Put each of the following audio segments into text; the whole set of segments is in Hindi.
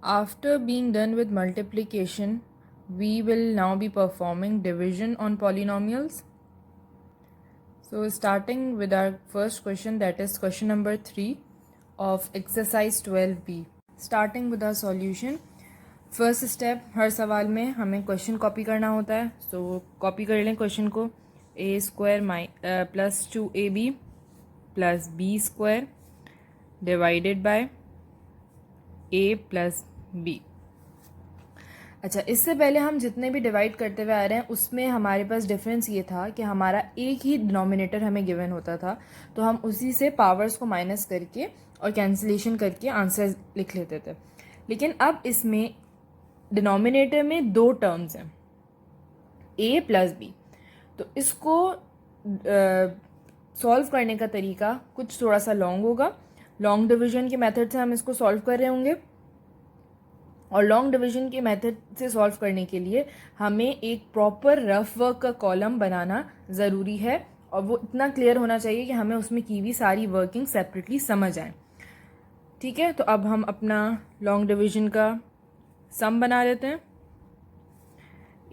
After being done with multiplication, we will now be performing division on polynomials. So starting with our first question, that is question number 3 of exercise 12b. Starting with our solution. First step, हर सवाल में हमें क्वेश्चन कॉपी करना होता है. सो कॉपी कर लें क्वेश्चन को. A square plus 2ab plus B square divided by A plus b. अच्छा, इससे पहले हम जितने भी डिवाइड करते हुए आ रहे हैं उसमें हमारे पास डिफरेंस ये था कि हमारा एक ही डिनोमिनेटर हमें गिवन होता था, तो हम उसी से पावर्स को माइनस करके और कैंसिलेशन करके आंसर लिख लेते थे. लेकिन अब इसमें डिनोमिनेटर में दो टर्म्स हैं, ए प्लस बी. तो इसको सॉल्व करने का तरीका कुछ थोड़ा सा लॉन्ग होगा. लॉन्ग डिवीजन के मेथड से हम इसको सॉल्व कर रहे होंगे, और लॉन्ग डिवीजन के मेथड से सॉल्व करने के लिए हमें एक प्रॉपर रफ वर्क का कॉलम बनाना ज़रूरी है, और वो इतना क्लियर होना चाहिए कि हमें उसमें की हुई सारी वर्किंग सेपरेटली समझ आए. ठीक है, तो अब हम अपना लॉन्ग डिवीजन का सम बना लेते हैं.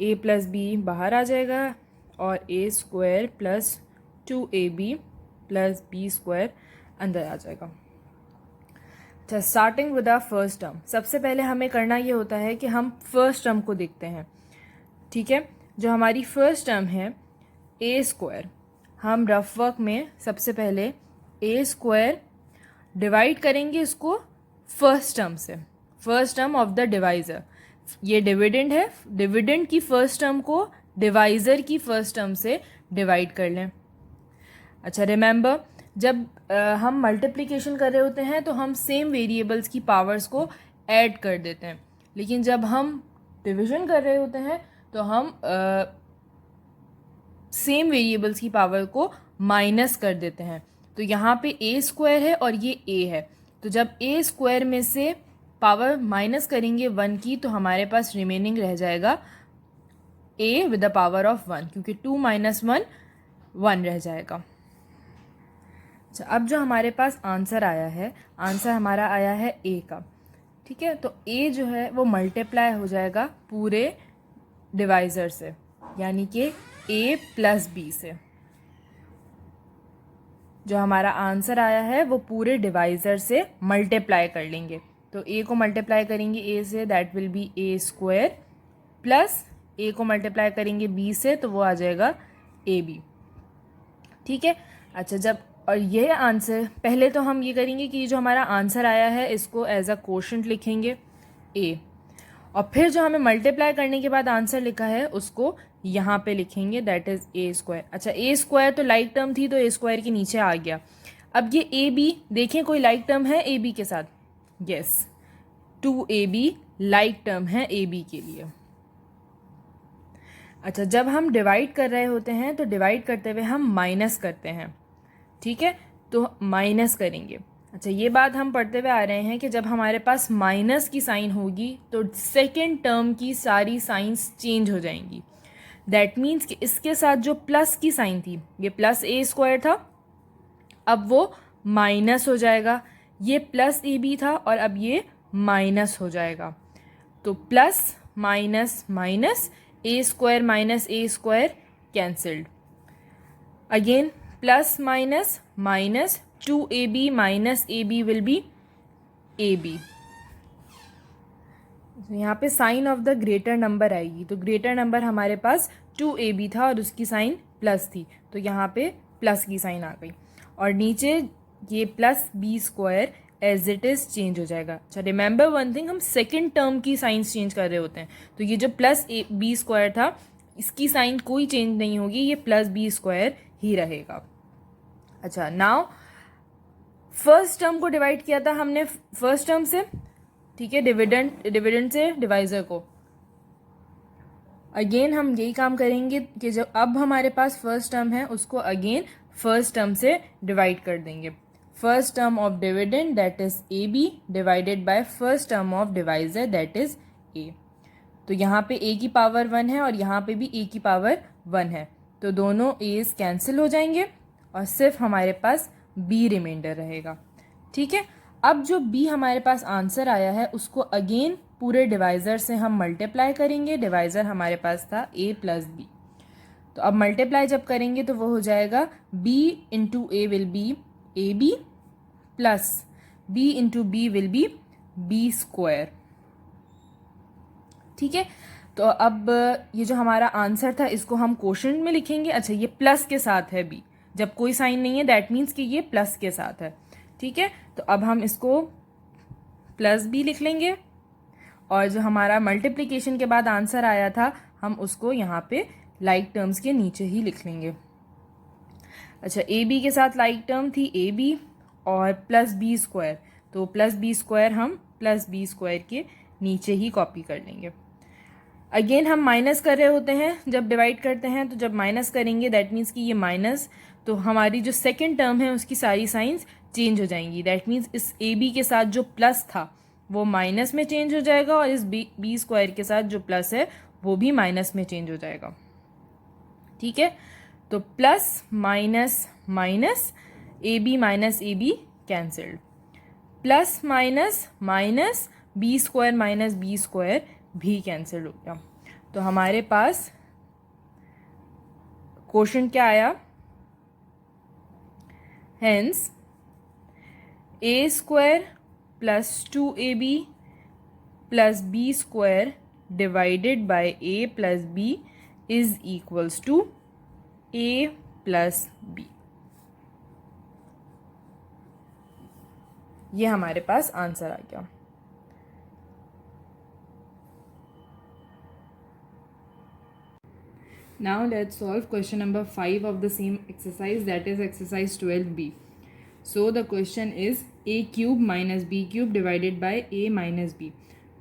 ए प्लस बी बाहर आ जाएगा और a square plus 2ab plus B square अंदर आ जाएगा. अच्छा, starting with our first term. सबसे पहले हमें करना ये होता है कि हम फर्स्ट टर्म को देखते हैं. ठीक है, जो हमारी फर्स्ट टर्म है ए स्क्वायर, हम रफ वर्क में सबसे पहले ए स्क्वायर डिवाइड करेंगे इसको फर्स्ट टर्म से, first term of the divisor. ये डिविडेंड है, डिविडेंड की फर्स्ट टर्म को डिवाइज़र की फर्स्ट टर्म से डिवाइड कर लें. अच्छा, रिमेंबर, जब हम मल्टीप्लिकेशन कर रहे होते हैं तो हम सेम वेरिएबल्स की पावर्स को ऐड कर देते हैं, लेकिन जब हम डिवीजन कर रहे होते हैं तो हम सेम वेरिएबल्स की पावर को माइनस कर देते हैं. तो यहाँ पे ए स्क्वायर है और ये ए है, तो जब ए स्क्वायर में से पावर माइनस करेंगे 1 की तो हमारे पास रिमेनिंग रह जाएगा ए विद द पावर ऑफ 1, क्योंकि 2 माइनस 1 1 रह जाएगा. अच्छा, अब जो हमारे पास आंसर आया है, आंसर हमारा आया है ए का. ठीक है, तो ए जो है वो मल्टीप्लाई हो जाएगा पूरे डिवाइज़र से, यानी कि ए प्लस बी से. जो हमारा आंसर आया है वो पूरे डिवाइज़र से मल्टीप्लाई कर लेंगे. तो ए को मल्टीप्लाई करेंगे ए से, that will be A square, plus a को मल्टीप्लाई करेंगे बी से तो वो आ जाएगा ए बी. ठीक है. अच्छा, जब और यह आंसर, पहले तो हम ये करेंगे कि जो हमारा आंसर आया है इसको एज अ कोशेंट लिखेंगे ए, और फिर जो हमें मल्टीप्लाई करने के बाद आंसर लिखा है उसको यहाँ पे लिखेंगे, दैट इज़ ए स्क्वायर. अच्छा, ए स्क्वायर तो लाइक टर्म थी तो ए स्क्वायर के नीचे आ गया. अब ये ए बी, देखें कोई लाइक टर्म है ए बी के साथ? यस, 2ab लाइक टर्म है ए बी के लिए. अच्छा, जब हम डिवाइड कर रहे होते हैं तो डिवाइड करते हुए हम माइनस करते हैं. ठीक है, तो माइनस करेंगे. अच्छा, ये बात हम पढ़ते हुए आ रहे हैं कि जब हमारे पास माइनस की साइन होगी तो सेकेंड टर्म की सारी साइंस चेंज हो जाएंगी. दैट मीन्स कि इसके साथ जो प्लस की साइन थी, ये प्लस ए स्क्वायर था, अब वो माइनस हो जाएगा. ये प्लस ए बी था और अब ये माइनस हो जाएगा. तो plus minus minus, A square minus A square cancelled. Again plus minus minus, 2ab minus ab will be ab. यहाँ पे sign of the greater number आएगी, तो ग्रेटर नंबर हमारे पास 2ab था और उसकी साइन प्लस थी, तो यहाँ पे प्लस की साइन आ गई. और नीचे ये plus B square as it is change हो जाएगा. अच्छा, रिमेंबर वन थिंग, हम सेकेंड टर्म की साइंस चेंज कर रहे होते हैं, तो ये जो प्लस बी स्क्वायर था इसकी साइन कोई चेंज नहीं होगी, ये प्लस बी स्क्वायर ही रहेगा. अच्छा, नाउ फर्स्ट टर्म को डिवाइड किया था हमने फर्स्ट टर्म से. ठीक है, डिविडेंड से डिवाइज़र को. अगेन हम यही काम करेंगे कि जब अब हमारे पास फर्स्ट टर्म है उसको अगेन फर्स्ट टर्म से डिवाइड कर देंगे. First term of dividend that is A B divided by first term of divisor that is A. तो यहाँ पे a की पावर 1 है और यहाँ पे भी a की पावर 1 है, तो दोनों a's कैंसिल हो जाएंगे और सिर्फ हमारे पास b रिमाइंडर रहेगा. ठीक है, अब जो b हमारे पास आंसर आया है उसको अगेन पूरे डिवाइज़र से हम मल्टीप्लाई करेंगे। डिवाइज़र हमारे पास था a प्लस बी, तो अब मल्टीप्लाई जब करेंगे तो वो हो जाएगा b into A will be A B plus b into B will be B square. ठीक है, तो अब ये जो हमारा आंसर था इसको हम क्वोशंट में लिखेंगे। अच्छा, ये प्लस के साथ है b, जब कोई साइन नहीं है दैट मीन्स कि ये प्लस के साथ है। ठीक है, तो अब हम इसको प्लस b लिख लेंगे और जो हमारा मल्टीप्लिकेशन के बाद आंसर आया था हम उसको यहाँ पे लाइक टर्म्स के नीचे ही लिख लेंगे। अच्छा, ए बी के साथ लाइक टर्म थी ए बी और प्लस बी स्क्वायर, तो प्लस बी स्क्वायर हम प्लस बी स्क्वायर के नीचे ही कॉपी कर लेंगे। अगेन हम माइनस कर रहे होते हैं जब डिवाइड करते हैं, तो जब माइनस करेंगे दैट मीन्स कि ये माइनस, तो हमारी जो सेकेंड टर्म है उसकी सारी साइंस चेंज हो जाएंगी। दैट मीन्स इस ए बी के साथ जो प्लस था वो माइनस में चेंज हो जाएगा और इस बी स्क्वायर के साथ जो प्लस है वो भी माइनस में चेंज हो जाएगा। ठीक है, तो plus minus minus A B cancelled, plus minus minus B square भी कैंसिल हो गया। तो हमारे पास क्वोशंट क्या आया, hence A square plus 2ab plus B square divided by A plus B is equals to a plus B. ये हमारे पास आंसर आ गया। Now let's solve question number 5 of the same exercise, that is exercise 12b. So the question is a cube minus b cube divided by a minus b.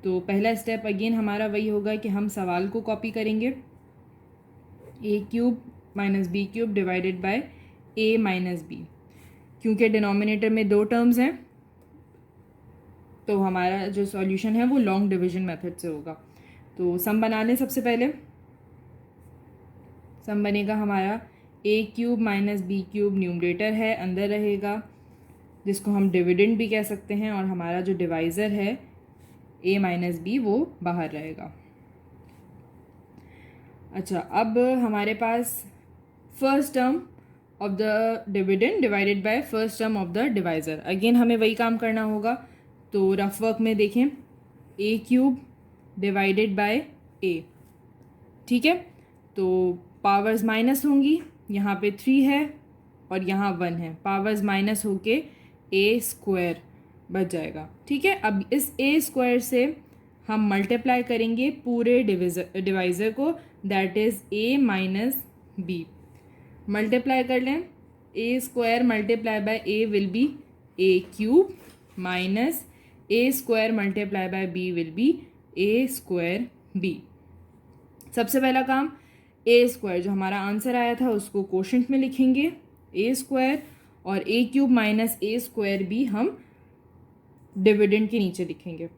तो पहला स्टेप अगेन हमारा वही होगा कि हम सवाल को कॉपी करेंगे, a cube minus B cube divided by a minus B. क्योंकि डिनोमिनेटर में दो टर्म्स हैं तो हमारा जो सॉल्यूशन है वो लॉन्ग डिवीजन मेथड से होगा। तो सम बना लें। सबसे पहले सम बनेगा हमारा a cube minus B cube, numerator है अंदर रहेगा जिसको हम डिविडेंड भी कह सकते हैं, और हमारा जो डिवाइज़र है ए माइनस बी वो बाहर रहेगा। अच्छा, अब हमारे पास first term of the dividend divided by first term of the divisor. Again हमें वही काम करना होगा। तो रफ वर्क में देखें, ए क्यूब डिवाइडेड बाय ए। ठीक है, तो पावर्स माइनस होंगी, यहाँ पे 3 है और यहाँ 1 है, पावर्स माइनस होके ए स्क्वायर बच जाएगा। ठीक है, अब इस ए स्क्वायर से हम मल्टीप्लाई करेंगे पूरे डिवाइज़र को, that is a minus B. Multiply कर लें, a square multiply by a will be a cube minus A square multiply by b will be A square b. सबसे पहला काम, ए स्क्वायर जो हमारा आंसर आया था उसको क्वोशंट में लिखेंगे ए स्क्वायर, और ए क्यूब माइनस ए स्क्वायर भी हम डिविडेंड के नीचे लिखेंगे।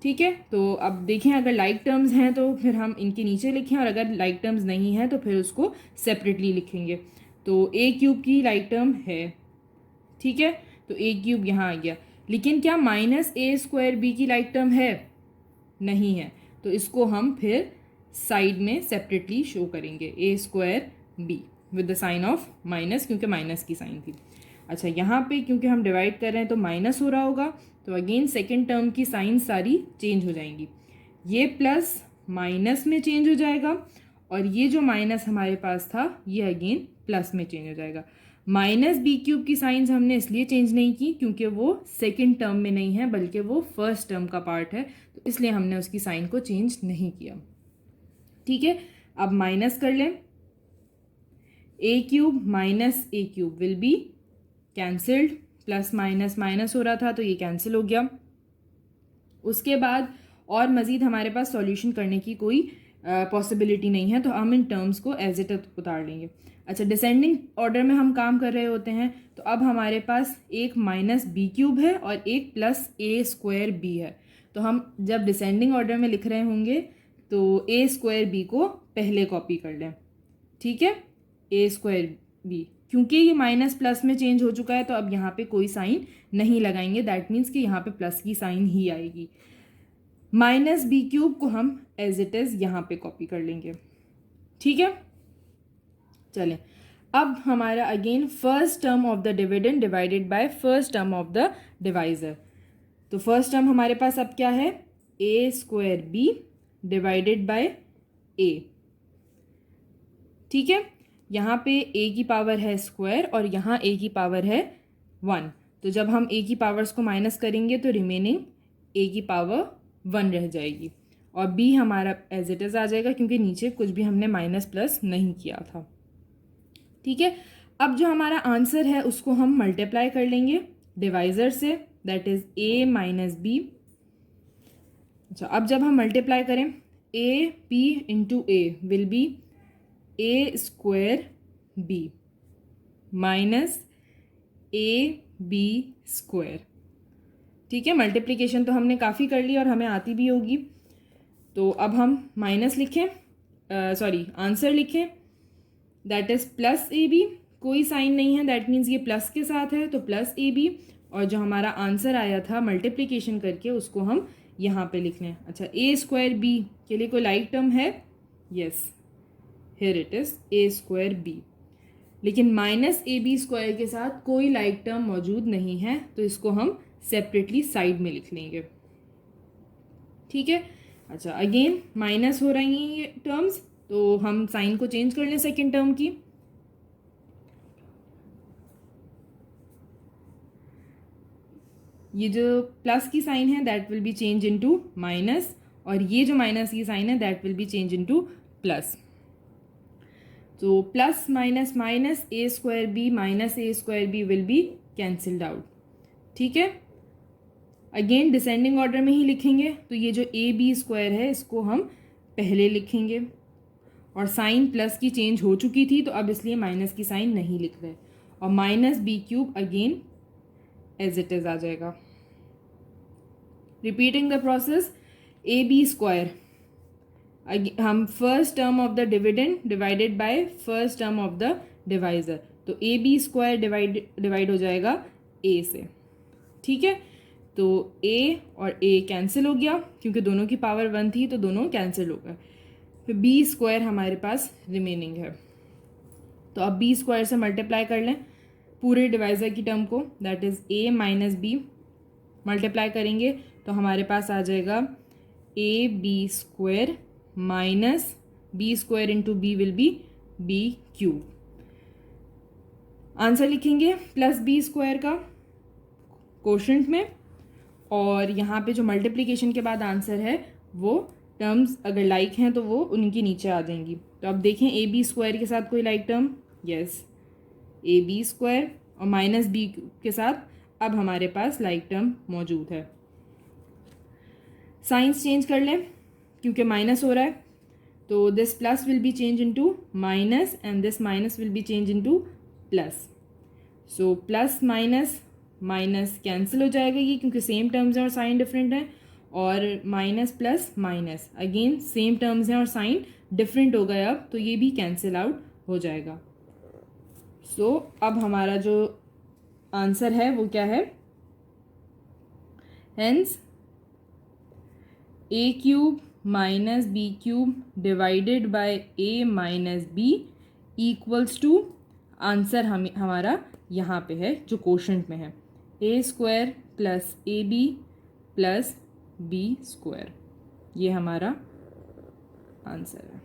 ठीक है, तो अब देखें अगर लाइक टर्म्स हैं तो फिर हम इनके नीचे लिखें, और अगर लाइक टर्म्स नहीं हैं तो फिर उसको सेपरेटली लिखेंगे। तो ए क्यूब की लाइक टर्म है, ठीक है, तो ए क्यूब यहाँ आ गया, लेकिन क्या माइनस ए स्क्वायर बी की लाइक टर्म है? नहीं है, तो इसको हम फिर साइड में सेपरेटली शो करेंगे, a square b with the sign of minus, क्योंकि माइनस की साइन थी। अच्छा, यहाँ पे क्योंकि हम डिवाइड कर रहे हैं तो माइनस हो रहा होगा, तो अगेन सेकेंड टर्म की साइन सारी चेंज हो जाएंगी, ये प्लस माइनस में चेंज हो जाएगा, और ये जो माइनस हमारे पास था ये अगेन प्लस में चेंज हो जाएगा। माइनस बी क्यूब की साइंस हमने इसलिए चेंज नहीं की क्योंकि वो सेकेंड टर्म में नहीं है बल्कि वो फर्स्ट टर्म का पार्ट है, तो इसलिए हमने उसकी साइन को चेंज नहीं किया। ठीक है, अब माइनस कर लें, a cube minus a cube will be cancelled, plus minus minus हो रहा था तो ये कैंसिल हो गया। उसके बाद और मज़ीद हमारे पास सॉल्यूशन करने की कोई पॉसिबिलिटी नहीं है, तो हम इन टर्म्स को एज इट उतार लेंगे। अच्छा, डिसेंडिंग ऑर्डर में हम काम कर रहे होते हैं, तो अब हमारे पास एक माइनस बी क्यूब है और एक प्लस ए स्क्वायर बी है, तो हम जब डिसेंडिंग ऑर्डर में लिख रहे होंगे तो ए स्क्वायर बी को पहले कॉपी कर लें। ठीक है, ए स्क्वायर बी, क्योंकि ये माइनस प्लस में चेंज हो चुका है तो अब यहाँ पे कोई साइन नहीं लगाएंगे, दैट मीन्स कि यहाँ पे प्लस की साइन ही आएगी। माइनस बी क्यूब को हम एज इट इज़ यहाँ पे कॉपी कर लेंगे, ठीक है। चलें, अब हमारा again first term of the dividend divided by first term of the divisor. तो फर्स्ट टर्म हमारे पास अब क्या है, a square B divided by ए, ठीक है। यहाँ पे ए की पावर है स्क्वायर और यहाँ ए की पावर है 1, तो जब हम ए की पावर्स को माइनस करेंगे तो रिमेनिंग ए की पावर 1 रह जाएगी और बी हमारा एज इट इज़ आ जाएगा क्योंकि नीचे कुछ भी हमने माइनस प्लस नहीं किया था, ठीक है। अब जो हमारा आंसर है उसको हम मल्टीप्लाई कर लेंगे डिवाइजर से, that is A minus B. अच्छा, अब जब हम मल्टीप्लाई करें A B into A will be A square B minus A B square, ठीक है। मल्टीप्लिकेशन तो हमने काफ़ी कर ली और हमें आती भी होगी, तो अब हम माइनस लिखें, आंसर लिखें, that is plus A B, कोई साइन नहीं है, दैट मीन्स ये प्लस के साथ है तो प्लस ए बी, और जो हमारा आंसर आया था मल्टीप्लिकेशन करके उसको हम यहाँ पे लिख लें। अच्छा, ए स्क्वायर बी के लिए कोई लाइक टर्म है, yes here it is A square B, लेकिन माइनस ए बी स्क्वायर के साथ कोई लाइक टर्म मौजूद नहीं है तो इसको हम सेपरेटली साइड में लिख लेंगे, ठीक है। अच्छा, अगेन माइनस हो रही हैं ये टर्म्स तो हम साइन को चेंज कर लें सेकेंड टर्म की। ये जो प्लस की साइन है that will be change into minus और ये जो माइनस की साइन है that will be change into plus. तो plus minus minus A square B minus A square b will be cancelled out, ठीक है। अगेन डिसेंडिंग ऑर्डर में ही लिखेंगे, तो ये जो ए बी स्क्वायर है इसको हम पहले लिखेंगे और साइन प्लस की चेंज हो चुकी थी तो अब इसलिए माइनस की साइन नहीं लिख रहे, और minus B cube again as it is आ जाएगा। Repeating the process, a B square, हम first term of the dividend divided by first term of the divisor, तो ए बी स्क्वायर डिवाइड हो जाएगा ए से, ठीक है। तो ए और ए कैंसिल हो गया क्योंकि दोनों की पावर 1 थी तो दोनों कैंसिल हो गए, फिर बी स्क्वायर हमारे पास रिमेनिंग है, तो अब बी स्क्वायर से मल्टीप्लाई कर लें पूरे डिवाइजर की टर्म को, that is A minus B, multiply करेंगे तो हमारे पास आ जाएगा A B square minus B square into B will be B cube. Answer लिखेंगे प्लस बी स्क्वायर का कोशेंट में, और यहाँ पे जो मल्टीप्लिकेशन के बाद आंसर है वो टर्म्स अगर लाइक हैं तो वो उनके नीचे आ जाएंगी। तो अब देखें ए बी स्क्वायर के साथ कोई like term, yes A B square, और माइनस बी के साथ अब हमारे पास लाइक टर्म मौजूद है। साइंस चेंज कर लें क्योंकि माइनस हो रहा है, तो this plus will be change into minus and this minus will be change into plus. So plus minus minus cancel हो जाएगा ये क्योंकि सेम टर्म्स हैं और साइन डिफरेंट है, और minus plus minus again same terms हैं और साइन डिफरेंट हो गया अब, तो ये भी कैंसिल आउट हो जाएगा। सो अब हमारा जो आंसर है वो क्या है, hence a cube minus B cube divided by a minus b equals to, answer हमारा यहाँ पे है जो कोशेंट में है, a square plus A B plus B square, ये हमारा आंसर है।